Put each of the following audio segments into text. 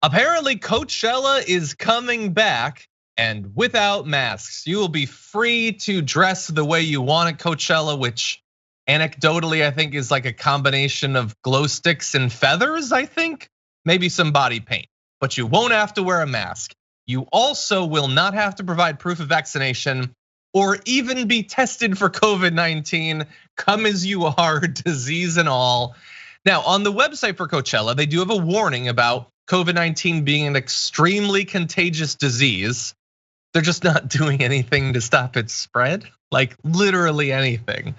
Apparently, Coachella is coming back, and without masks. You will be free to dress the way you want at Coachella, which anecdotally I think is like a combination of glow sticks and feathers, I think. Maybe some body paint, but you won't have to wear a mask. You also will not have to provide proof of vaccination or even be tested for COVID-19, come as you are, disease and all. Now, on the website for Coachella, they do have a warning about COVID-19 being an extremely contagious disease. They're just not doing anything to stop its spread, like literally anything.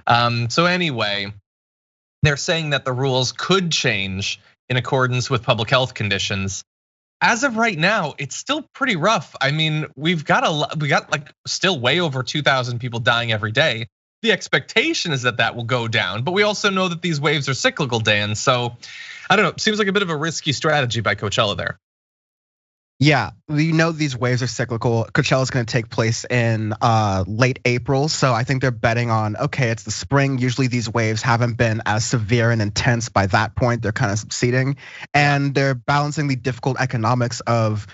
So anyway, they're saying that the rules could change in accordance with public health conditions. As of right now, it's still pretty rough. I mean, we got like still way over 2,000 people dying every day. The expectation is that that will go down, but we also know that these waves are cyclical, Dan. So I don't know, it seems like a bit of a risky strategy by Coachella there. Yeah, we know these waves are cyclical. Coachella is going to take place in late April, so I think they're betting on, okay, it's the spring. Usually these waves haven't been as severe and intense by that point. They're kind of subsiding, and they're balancing the difficult economics of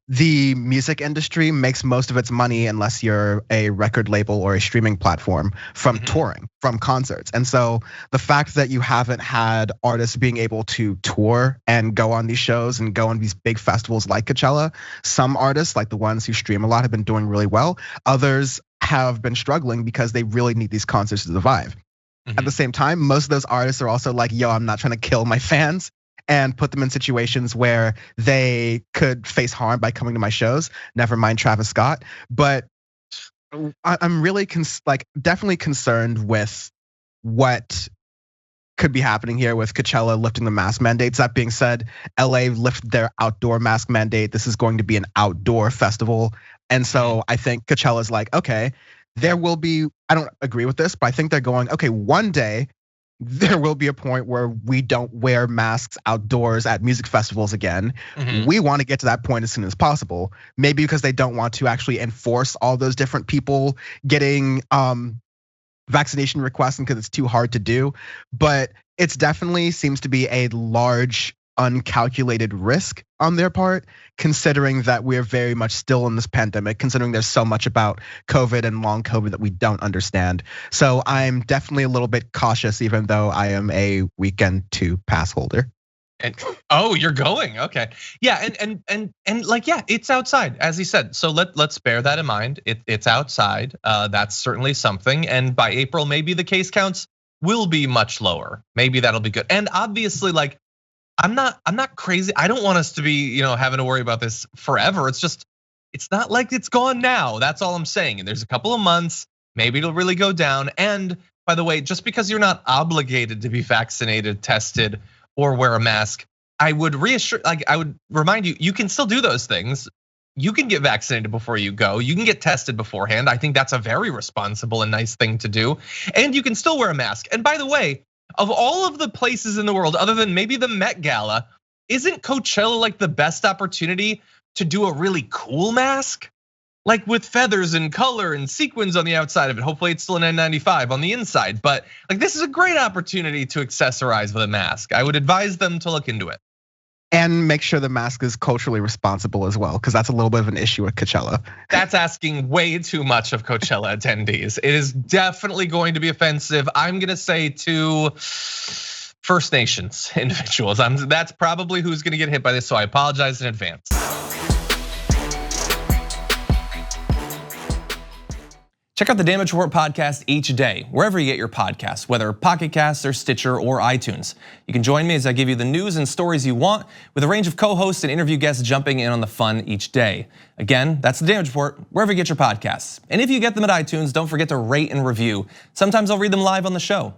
the music industry makes most of its money, unless you're a record label or a streaming platform, from touring, from concerts. And so the fact that you haven't had artists being able to tour and go on these shows and go on these big festivals like Coachella, some artists, like the ones who stream a lot, have been doing really well. Others have been struggling because they really need these concerts to survive. At the same time, most of those artists are also like, yo, I'm not trying to kill my fans and put them in situations where they could face harm by coming to my shows. Never mind Travis Scott. But I'm really definitely concerned with what could be happening here with Coachella lifting the mask mandates. That being said, LA lifted their outdoor mask mandate. This is going to be an outdoor festival. And so I think Coachella's like, okay, there will be, I don't agree with this, but I think they're going, okay, one day there will be a point where we don't wear masks outdoors at music festivals again. We want to get to that point as soon as possible. Maybe because they don't want to actually enforce all those different people getting vaccination requests, and because it's too hard to do. But it's definitely seems to be a large uncalculated risk on their part, considering that we're very much still in this pandemic, considering there's so much about COVID and long COVID that we don't understand. So I'm definitely a little bit cautious, even though I am a weekend 2 pass holder. And oh, you're going, okay. Yeah, and like, yeah, it's outside, as he said. So let's bear that in mind. It's outside, that's certainly something. And by April, maybe the case counts will be much lower. Maybe that'll be good. And obviously, like, I'm not crazy. I don't want us to be, having to worry about this forever. It's not like it's gone now. That's all I'm saying. And there's a couple of months, maybe it'll really go down. And by the way, just because you're not obligated to be vaccinated, tested, or wear a mask, I would remind you, you can still do those things. You can get vaccinated before you go. You can get tested beforehand. I think that's a very responsible and nice thing to do. And you can still wear a mask. And by the way, of all of the places in the world, other than maybe the Met Gala, isn't Coachella like the best opportunity to do a really cool mask? Like with feathers and color and sequins on the outside of it. Hopefully it's still an N95 on the inside. But like, this is a great opportunity to accessorize with a mask. I would advise them to look into it. And make sure the mask is culturally responsible as well, because that's a little bit of an issue with Coachella. That's asking way too much of Coachella attendees. It is definitely going to be offensive. I'm gonna say to First Nations individuals. That's probably who's gonna get hit by this, so I apologize in advance. Check out the Damage Report podcast each day, wherever you get your podcasts, whether Pocket Casts or Stitcher or iTunes. You can join me as I give you the news and stories you want, with a range of co-hosts and interview guests jumping in on the fun each day. Again, that's the Damage Report, wherever you get your podcasts. And if you get them at iTunes, don't forget to rate and review. Sometimes I'll read them live on the show.